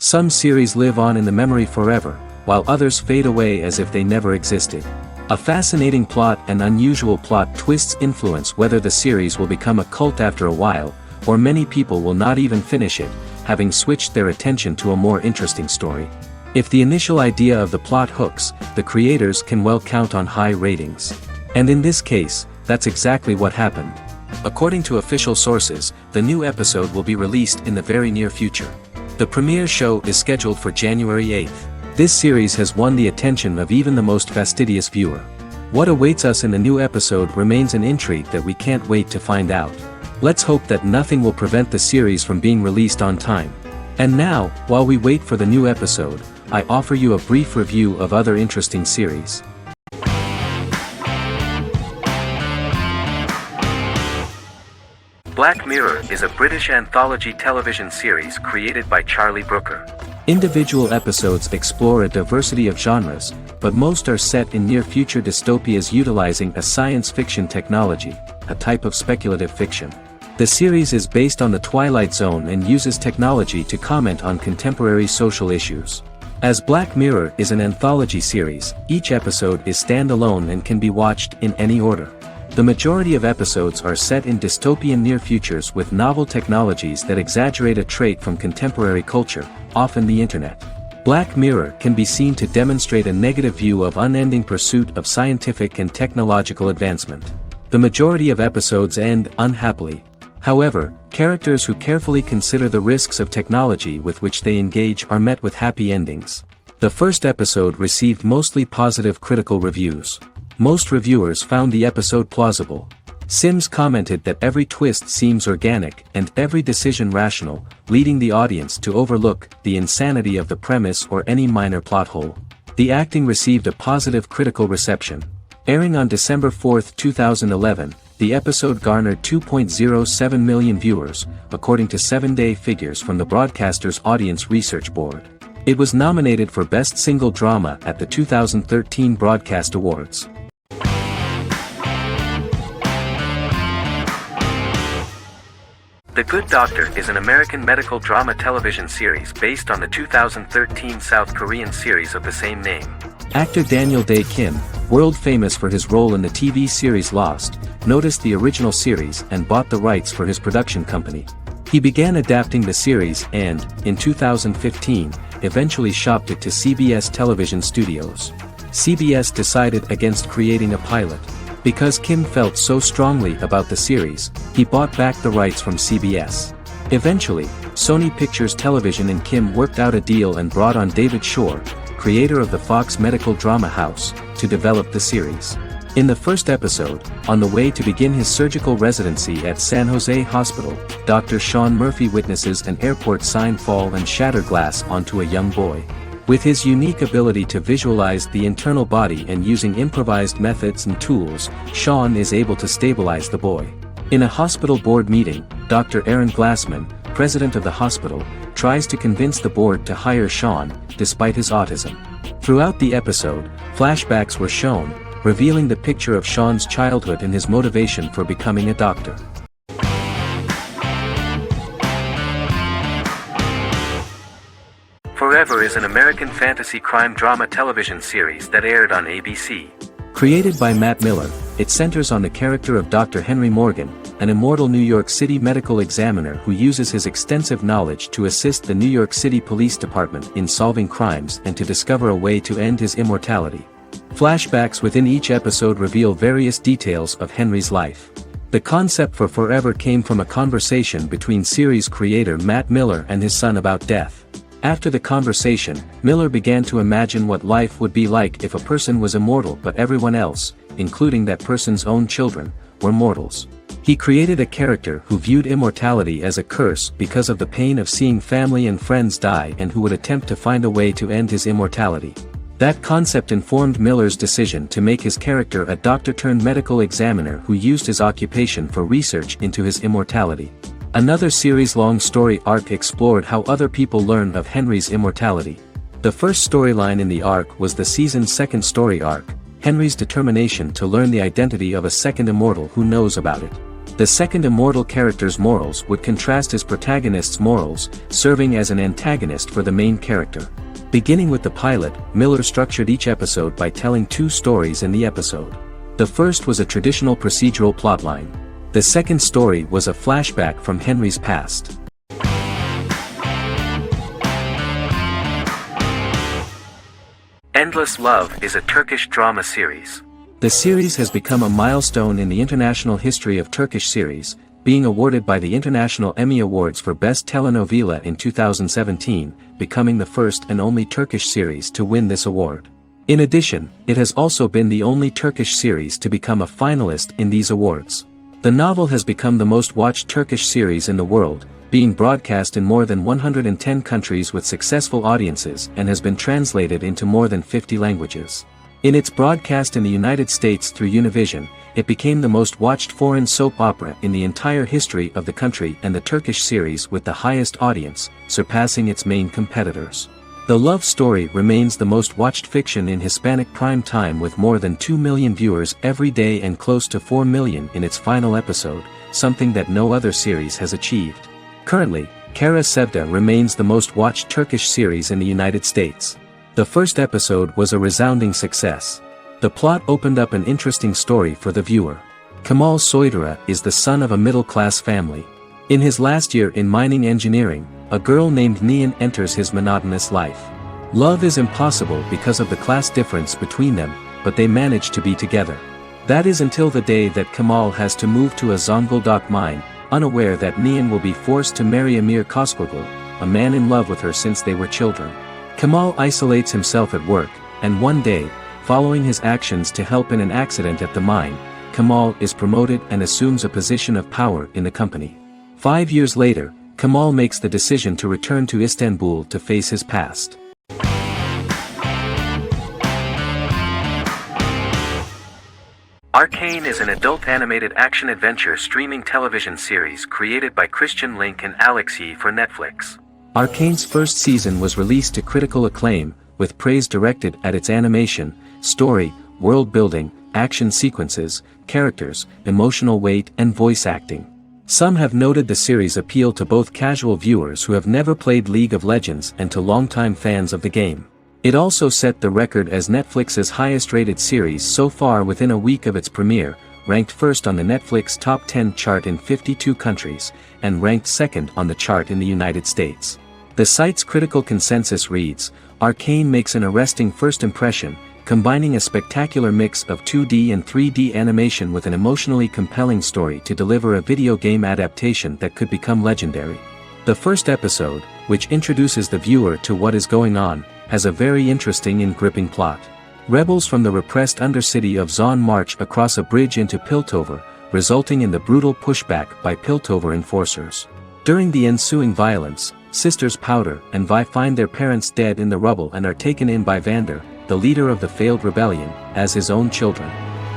Some series live on in the memory forever, while others fade away as if they never existed. A fascinating plot and unusual plot twists influence whether the series will become a cult after a while, or many people will not even finish it, having switched their attention to a more interesting story. If the initial idea of the plot hooks, the creators can well count on high ratings. And in this case, that's exactly what happened. According to official sources, the new episode will be released in the very near future. The premiere show is scheduled for January 8th. This series has won the attention of even the most fastidious viewer. What awaits us in the new episode remains an intrigue that we can't wait to find out. Let's hope that nothing will prevent the series from being released on time. And now, while we wait for the new episode, I offer you a brief review of other interesting series. Black Mirror is a British anthology television series created by Charlie Brooker. Individual episodes explore a diversity of genres, but most are set in near-future dystopias utilizing a science fiction technology, a type of speculative fiction. The series is based on the Twilight Zone and uses technology to comment on contemporary social issues. As Black Mirror is an anthology series, each episode is standalone and can be watched in any order. The majority of episodes are set in dystopian near futures with novel technologies that exaggerate a trait from contemporary culture, often the internet. Black Mirror can be seen to demonstrate a negative view of unending pursuit of scientific and technological advancement. The majority of episodes end unhappily. However, characters who carefully consider the risks of technology with which they engage are met with happy endings. The first episode received mostly positive critical reviews. Most reviewers found the episode plausible. Sims commented that every twist seems organic and every decision rational, leading the audience to overlook the insanity of the premise or any minor plot hole. The acting received a positive critical reception. Airing on December 4, 2011, the episode garnered 2.07 million viewers, according to 7-day figures from the broadcaster's Audience Research Board. It was nominated for Best Single Drama at the 2013 Broadcast Awards. The Good Doctor is an American medical drama television series based on the 2013 South Korean series of the same name. Actor Daniel Dae Kim, world famous for his role in the TV series Lost, noticed the original series and bought the rights for his production company. He began adapting the series and, in 2015, eventually shopped it to CBS Television Studios. CBS decided against creating a pilot. Because Kim felt so strongly about the series, he bought back the rights from CBS. Eventually, Sony Pictures Television and Kim worked out a deal and brought on David Shore, creator of the Fox medical drama house, to develop the series. In the first episode, on the way to begin his surgical residency at San Jose Hospital, Dr. Sean Murphy witnesses an airport sign fall and shatter glass onto a young boy. With his unique ability to visualize the internal body and using improvised methods and tools, Sean is able to stabilize the boy. In a hospital board meeting, Dr. Aaron Glassman, president of the hospital, tries to convince the board to hire Sean, despite his autism. Throughout the episode, flashbacks were shown, revealing the picture of Sean's childhood and his motivation for becoming a doctor. Forever is an American fantasy crime drama television series that aired on ABC. Created by Matt Miller, it centers on the character of Dr. Henry Morgan, an immortal New York City medical examiner who uses his extensive knowledge to assist the New York City Police Department in solving crimes and to discover a way to end his immortality. Flashbacks within each episode reveal various details of Henry's life. The concept for Forever came from a conversation between series creator Matt Miller and his son about death. After the conversation, Miller began to imagine what life would be like if a person was immortal but everyone else, including that person's own children, were mortals. He created a character who viewed immortality as a curse because of the pain of seeing family and friends die and who would attempt to find a way to end his immortality. That concept informed Miller's decision to make his character a doctor-turned-medical examiner who used his occupation for research into his immortality. Another series-long story arc explored how other people learn of Henry's immortality. The first storyline in the arc was the season's second story arc, Henry's determination to learn the identity of a second immortal who knows about it. The second immortal character's morals would contrast his protagonist's morals, serving as an antagonist for the main character. Beginning with the pilot, Miller structured each episode by telling two stories in the episode. The first was a traditional procedural plotline. The second story was a flashback from Henry's past. Endless Love is a Turkish drama series. The series has become a milestone in the international history of Turkish series, being awarded by the International Emmy Awards for Best Telenovela in 2017, becoming the first and only Turkish series to win this award. In addition, it has also been the only Turkish series to become a finalist in these awards. The novel has become the most watched Turkish series in the world, being broadcast in more than 110 countries with successful audiences and has been translated into more than 50 languages. In its broadcast in the United States through Univision, it became the most watched foreign soap opera in the entire history of the country and the Turkish series with the highest audience, surpassing its main competitors. The love story remains the most watched fiction in Hispanic prime time with more than 2 million viewers every day and close to 4 million in its final episode, something that no other series has achieved. Currently, Kara Sevda remains the most watched Turkish series in the United States. The first episode was a resounding success. The plot opened up an interesting story for the viewer. Kemal Soydura is the son of a middle-class family. In his last year in mining engineering, a girl named Nihan enters his monotonous life. Love is impossible because of the class difference between them, but they manage to be together. That is until the day that Kemal has to move to a Zonguldak mine, unaware that Nihan will be forced to marry Emir Koskoglu, a man in love with her since they were children. Kemal isolates himself at work, and one day, following his actions to help in an accident at the mine, Kemal is promoted and assumes a position of power in the company. 5 years later, Kemal makes the decision to return to Istanbul to face his past. Arcane is an adult animated action-adventure streaming television series created by Christian Link and Alex Yee for Netflix. Arcane's first season was released to critical acclaim, with praise directed at its animation, story, world-building, action sequences, characters, emotional weight and voice acting. Some have noted the series' appeal to both casual viewers who have never played League of Legends and to longtime fans of the game. It also set the record as Netflix's highest-rated series so far within a week of its premiere, ranked first on the Netflix Top 10 chart in 52 countries, and ranked second on the chart in the United States. The site's critical consensus reads, "Arcane makes an arresting first impression, combining a spectacular mix of 2D and 3D animation with an emotionally compelling story to deliver a video game adaptation that could become legendary." The first episode, which introduces the viewer to what is going on, has a very interesting and gripping plot. Rebels from the repressed undercity of Zon march across a bridge into Piltover, resulting in the brutal pushback by Piltover enforcers. During the ensuing violence, sisters Powder and Vi find their parents dead in the rubble and are taken in by Vander, the leader of the failed rebellion, as his own children.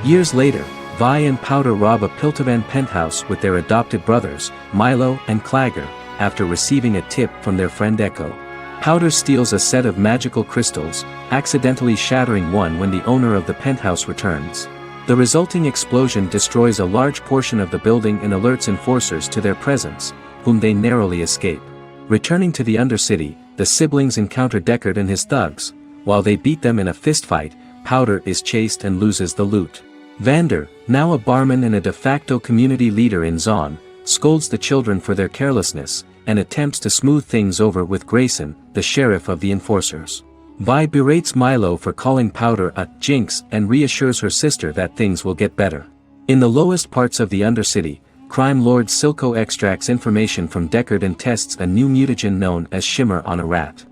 Years later, Vi and Powder rob a Piltovan penthouse with their adopted brothers, Milo and Clagger, after receiving a tip from their friend Echo. Powder steals a set of magical crystals, accidentally shattering one when the owner of the penthouse returns. The resulting explosion destroys a large portion of the building and alerts enforcers to their presence, whom they narrowly escape. Returning to the Undercity, the siblings encounter Deckard and his thugs. While they beat them in a fistfight, Powder is chased and loses the loot. Vander, now a barman and a de facto community leader in Zon, scolds the children for their carelessness, and attempts to smooth things over with Grayson, the sheriff of the enforcers. Vi berates Milo for calling Powder a jinx and reassures her sister that things will get better. In the lowest parts of the Undercity, crime lord Silco extracts information from Deckard and tests a new mutagen known as Shimmer on a rat.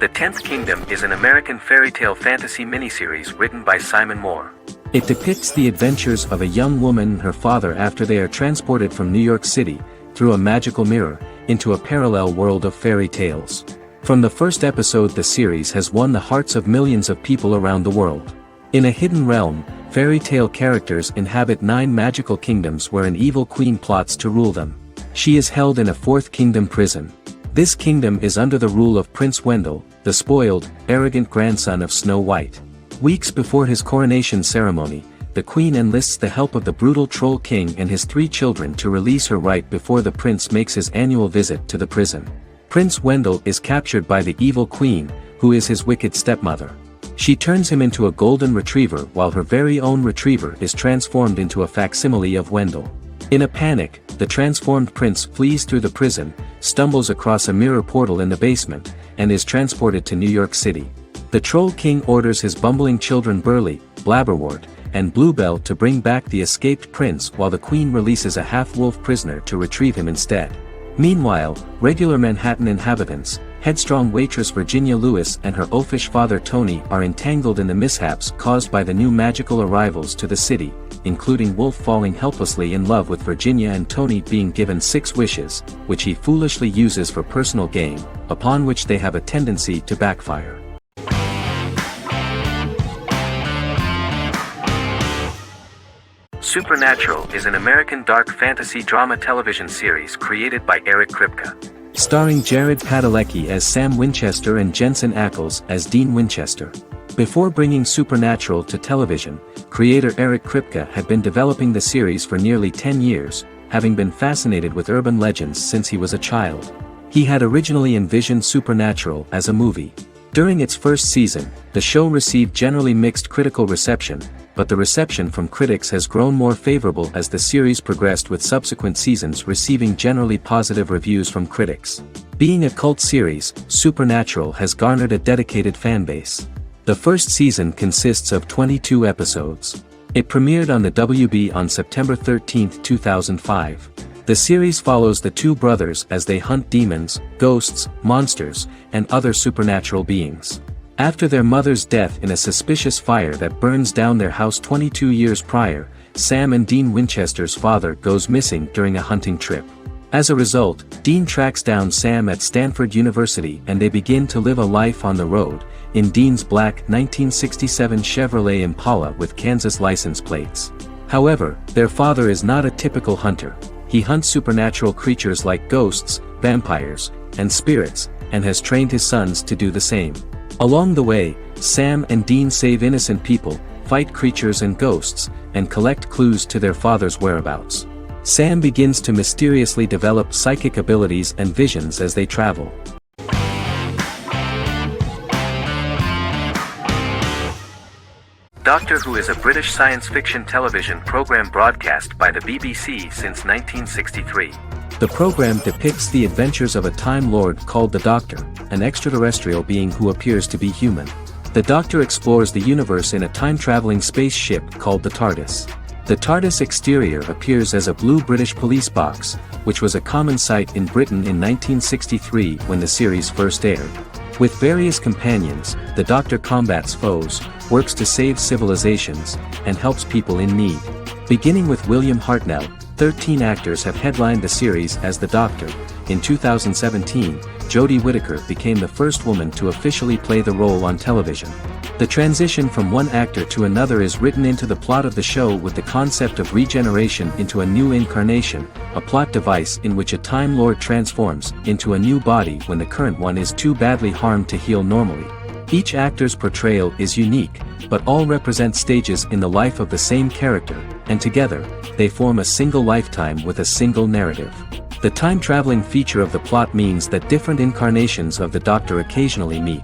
The 10th Kingdom is an American fairy tale fantasy miniseries written by Simon Moore. It depicts the adventures of a young woman and her father after they are transported from New York City, through a magical mirror, into a parallel world of fairy tales. From the first episode, the series has won the hearts of millions of people around the world. In a hidden realm, fairy tale characters inhabit 9 magical kingdoms where an evil queen plots to rule them. She is held in a 4th kingdom prison. This kingdom is under the rule of Prince Wendell, the spoiled, arrogant grandson of Snow White. Weeks before his coronation ceremony, the queen enlists the help of the brutal Troll King and his 3 children to release her right before the prince makes his annual visit to the prison. Prince Wendell is captured by the evil queen, who is his wicked stepmother. She turns him into a golden retriever while her very own retriever is transformed into a facsimile of Wendell. In a panic, the transformed prince flees through the prison, stumbles across a mirror portal in the basement, and is transported to New York City. The Troll King orders his bumbling children Burley, Blabberwort, and Bluebell to bring back the escaped prince while the queen releases a half-wolf prisoner to retrieve him instead. Meanwhile, regular Manhattan inhabitants, headstrong waitress Virginia Lewis and her oafish father Tony are entangled in the mishaps caused by the new magical arrivals to the city, including Wolf falling helplessly in love with Virginia and Tony being given 6 wishes, which he foolishly uses for personal gain, upon which they have a tendency to backfire. Supernatural is an American dark fantasy drama television series created by Eric Kripke. Starring Jared Padalecki as Sam Winchester and Jensen Ackles as Dean Winchester. Before bringing Supernatural to television, creator Eric Kripke had been developing the series for nearly 10 years, having been fascinated with urban legends since he was a child. He had originally envisioned Supernatural as a movie. During its first season, the show received generally mixed critical reception, but the reception from critics has grown more favorable as the series progressed, with subsequent seasons receiving generally positive reviews from critics. Being a cult series, Supernatural has garnered a dedicated fanbase. The first season consists of 22 episodes. It premiered on the WB on September 13, 2005. The series follows the 2 brothers as they hunt demons, ghosts, monsters, and other supernatural beings. After their mother's death in a suspicious fire that burns down their house 22 years prior, Sam and Dean Winchester's father goes missing during a hunting trip. As a result, Dean tracks down Sam at Stanford University and they begin to live a life on the road, in Dean's black 1967 Chevrolet Impala with Kansas license plates. However, their father is not a typical hunter. He hunts supernatural creatures like ghosts, vampires, and spirits, and has trained his sons to do the same. Along the way, Sam and Dean save innocent people, fight creatures and ghosts, and collect clues to their father's whereabouts. Sam begins to mysteriously develop psychic abilities and visions as they travel. Doctor Who is a British science fiction television program broadcast by the BBC since 1963. The program depicts the adventures of a Time Lord called the Doctor, an extraterrestrial being who appears to be human. The Doctor explores the universe in a time-traveling spaceship called the TARDIS. The TARDIS exterior appears as a blue British police box, which was a common sight in Britain in 1963 when the series first aired. With various companions, the Doctor combats foes, works to save civilizations, and helps people in need. Beginning with William Hartnell, 13 actors have headlined the series as the Doctor. In 2017, Jodie Whittaker became the first woman to officially play the role on television. The transition from one actor to another is written into the plot of the show with the concept of regeneration into a new incarnation, a plot device in which a Time Lord transforms into a new body when the current one is too badly harmed to heal normally. Each actor's portrayal is unique, but all represent stages in the life of the same character, and together, they form a single lifetime with a single narrative. The time-traveling feature of the plot means that different incarnations of the Doctor occasionally meet.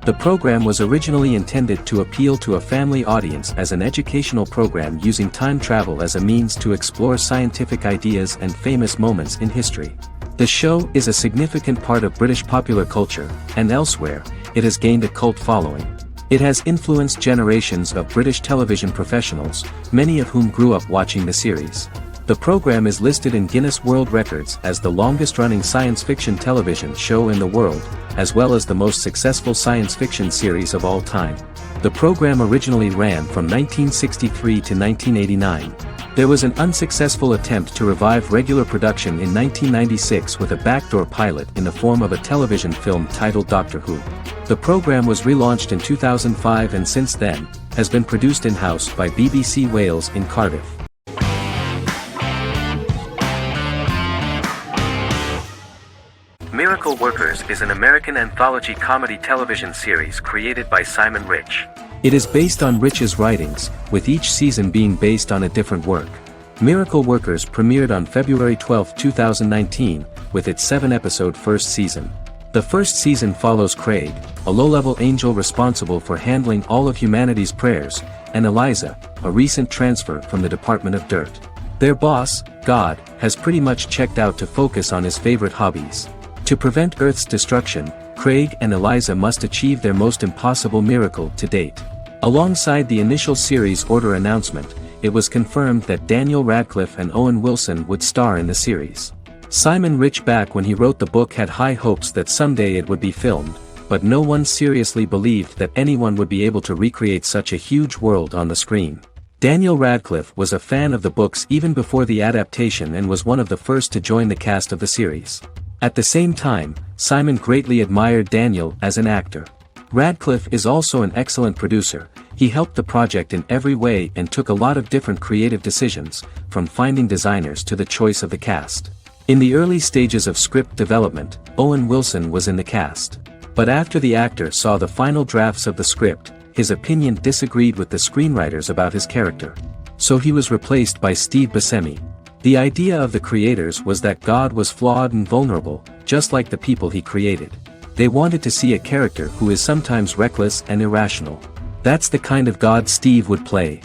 The program was originally intended to appeal to a family audience as an educational program using time travel as a means to explore scientific ideas and famous moments in history. The show is a significant part of British popular culture, and elsewhere, it has gained a cult following. It has influenced generations of British television professionals, many of whom grew up watching the series. The program is listed in Guinness World Records as the longest-running science fiction television show in the world, as well as the most successful science fiction series of all time. The program originally ran from 1963 to 1989. There was an unsuccessful attempt to revive regular production in 1996 with a backdoor pilot in the form of a television film titled Doctor Who. The program was relaunched in 2005 and since then, has been produced in-house by BBC Wales in Cardiff. Miracle Workers is an American anthology comedy television series created by Simon Rich. It is based on Rich's writings, with each season being based on a different work. Miracle Workers premiered on February 12, 2019, with its 7-episode first season. The first season follows Craig, a low-level angel responsible for handling all of humanity's prayers, and Eliza, a recent transfer from the Department of Dirt. Their boss, God, has pretty much checked out to focus on his favorite hobbies. To prevent Earth's destruction, Craig and Eliza must achieve their most impossible miracle to date. Alongside the initial series order announcement, it was confirmed that Daniel Radcliffe and Owen Wilson would star in the series. Simon Rich, back when he wrote the book, had high hopes that someday it would be filmed, but no one seriously believed that anyone would be able to recreate such a huge world on the screen. Daniel Radcliffe was a fan of the books even before the adaptation and was one of the first to join the cast of the series. At the same time, Simon greatly admired Daniel as an actor. Radcliffe is also an excellent producer. He helped the project in every way and took a lot of different creative decisions, from finding designers to the choice of the cast. In the early stages of script development, Owen Wilson was in the cast. But after the actor saw the final drafts of the script, his opinion disagreed with the screenwriters about his character. So he was replaced by Steve Buscemi. The idea of the creators was that God was flawed and vulnerable, just like the people he created. They wanted to see a character who is sometimes reckless and irrational. That's the kind of God Steve would play.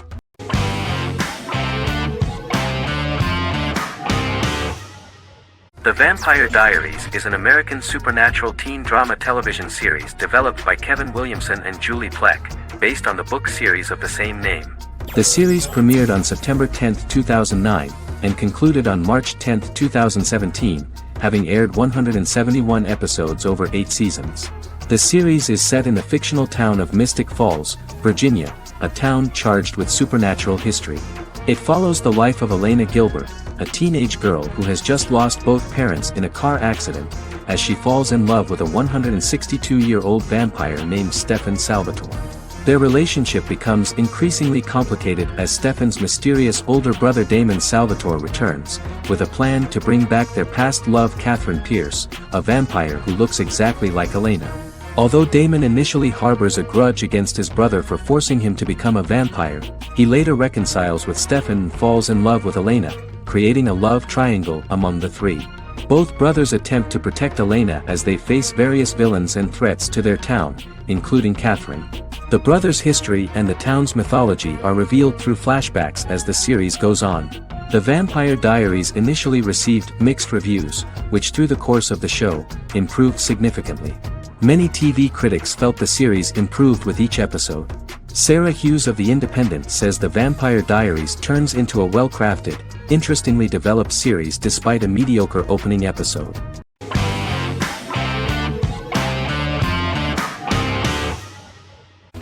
The Vampire Diaries is an American supernatural teen drama television series developed by Kevin Williamson and Julie Plec, based on the book series of the same name. The series premiered on September 10, 2009, and concluded on March 10, 2017, having aired 171 episodes over 8 seasons. The series is set in the fictional town of Mystic Falls, Virginia, a town charged with supernatural history. It follows the life of Elena Gilbert, a teenage girl who has just lost both parents in a car accident, as she falls in love with a 162-year-old vampire named Stefan Salvatore. Their relationship becomes increasingly complicated as Stefan's mysterious older brother Damon Salvatore returns, with a plan to bring back their past love Catherine Pierce, a vampire who looks exactly like Elena. Although Damon initially harbors a grudge against his brother for forcing him to become a vampire, he later reconciles with Stefan and falls in love with Elena, creating a love triangle among the three. Both brothers attempt to protect Elena as they face various villains and threats to their town, including Catherine. The brothers' history and the town's mythology are revealed through flashbacks as the series goes on. The Vampire Diaries initially received mixed reviews, which through the course of the show, improved significantly. Many TV critics felt the series improved with each episode. Sarah Hughes of The Independent says The Vampire Diaries turns into a well-crafted, interestingly developed series despite a mediocre opening episode.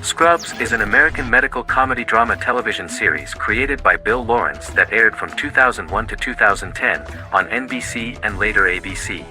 Scrubs is an American medical comedy drama television series created by Bill Lawrence that aired from 2001 to 2010 on NBC and later ABC.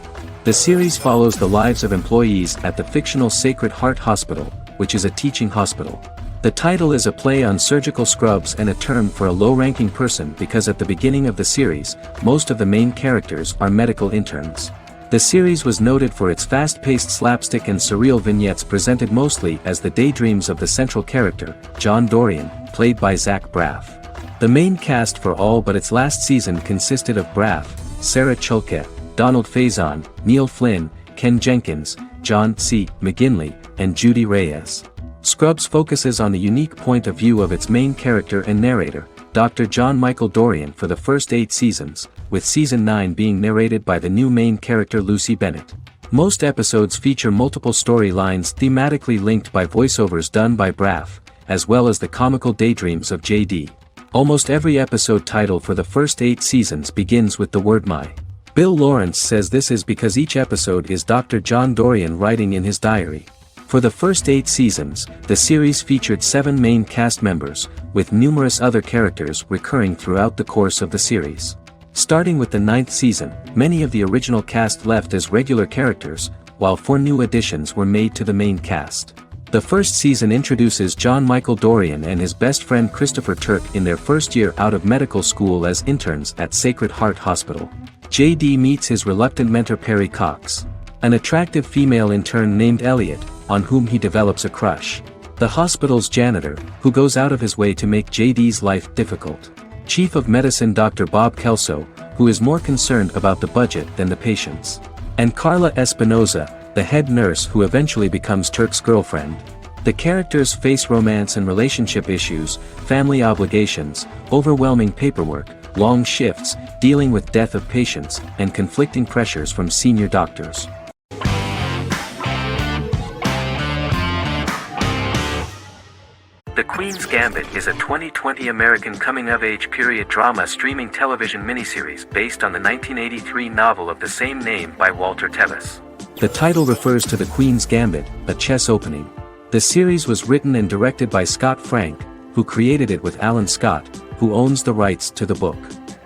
The series follows the lives of employees at the fictional Sacred Heart Hospital, which is a teaching hospital. The title is a play on surgical scrubs and a term for a low-ranking person because at the beginning of the series, most of the main characters are medical interns. The series was noted for its fast-paced slapstick and surreal vignettes presented mostly as the daydreams of the central character, John Dorian, played by Zach Braff. The main cast for all but its last season consisted of Braff, Sarah Chalke, Donald Faison, Neil Flynn, Ken Jenkins, John C. McGinley, and Judy Reyes. Scrubs focuses on the unique point of view of its main character and narrator, Dr. John Michael Dorian, for the first 8 seasons, with season 9 being narrated by the new main character Lucy Bennett. Most episodes feature multiple storylines thematically linked by voiceovers done by Braff, as well as the comical daydreams of JD. Almost every episode title for the first 8 seasons begins with the word my. Bill Lawrence says this is because each episode is Dr. John Dorian writing in his diary. For the first 8 seasons, the series featured 7 main cast members, with numerous other characters recurring throughout the course of the series. Starting with the 9th season, many of the original cast left as regular characters, while 4 new additions were made to the main cast. The first season introduces John Michael Dorian and his best friend Christopher Turk in their first year out of medical school as interns at Sacred Heart Hospital. JD meets his reluctant mentor Perry Cox, an attractive female intern named Elliot, on whom he develops a crush. the hospital's janitor, who goes out of his way to make JD's life difficult. Chief of Medicine Dr. Bob Kelso, who is more concerned about the budget than the patients. And Carla Espinoza, the head nurse who eventually becomes Turk's girlfriend. The characters face romance and relationship issues, family obligations, overwhelming paperwork, long shifts, dealing with death of patients, and conflicting pressures from senior doctors. The Queen's Gambit is a 2020 American coming-of-age period drama streaming television miniseries based on the 1983 novel of the same name by Walter Tevis. The title refers to the Queen's Gambit, a chess opening. The series was written and directed by Scott Frank, who created it with Alan Scott, who owns the rights to the book.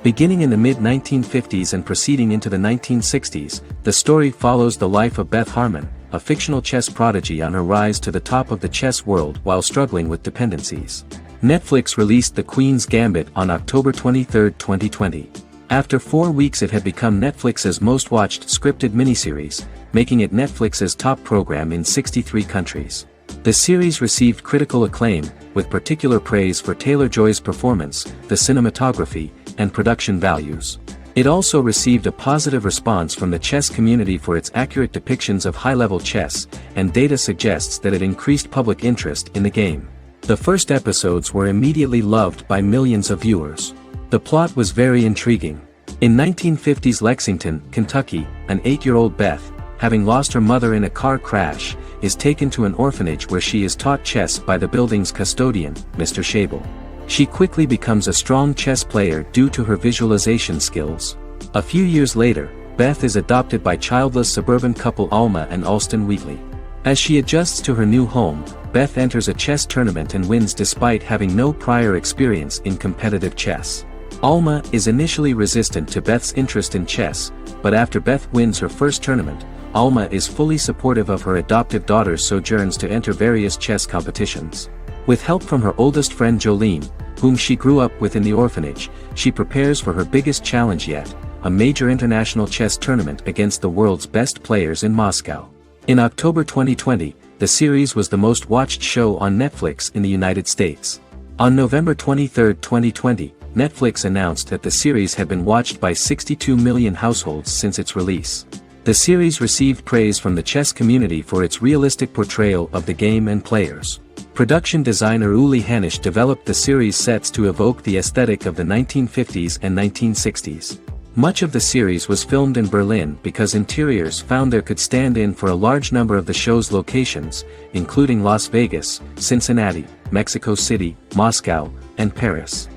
Beginning in the mid-1950s and proceeding into the 1960s, the story follows the life of Beth Harmon, a fictional chess prodigy on her rise to the top of the chess world while struggling with dependencies. Netflix released The Queen's Gambit on October 23, 2020. After 4 weeks it had become Netflix's most-watched scripted miniseries, making it Netflix's top program in 63 countries. The series received critical acclaim, with particular praise for Taylor-Joy's performance, the cinematography, and production values. It also received a positive response from the chess community for its accurate depictions of high-level chess, and data suggests that it increased public interest in the game. The first episodes were immediately loved by millions of viewers. The plot was very intriguing. In 1950s Lexington, Kentucky, an 8-year-old Beth, having lost her mother in a car crash, is taken to an orphanage where she is taught chess by the building's custodian, Mr. Schabel. She quickly becomes a strong chess player due to her visualization skills. A few years later, Beth is adopted by childless suburban couple Alma and Alston Wheatley. As she adjusts to her new home, Beth enters a chess tournament and wins despite having no prior experience in competitive chess. Alma is initially resistant to Beth's interest in chess, but after Beth wins her first tournament, Alma is fully supportive of her adoptive daughter's sojourns to enter various chess competitions. With help from her oldest friend Jolene, whom she grew up with in the orphanage, she prepares for her biggest challenge yet, a major international chess tournament against the world's best players in Moscow. In October 2020, the series was the most watched show on Netflix in the United States. On November 23, 2020, Netflix announced that the series had been watched by 62 million households since its release. The series received praise from the chess community for its realistic portrayal of the game and players. Production designer Uli Hanisch developed the series sets to evoke the aesthetic of the 1950s and 1960s. Much of the series was filmed in Berlin because interiors found there could stand in for a large number of the show's locations, including Las Vegas, Cincinnati, Mexico City, Moscow, and Paris.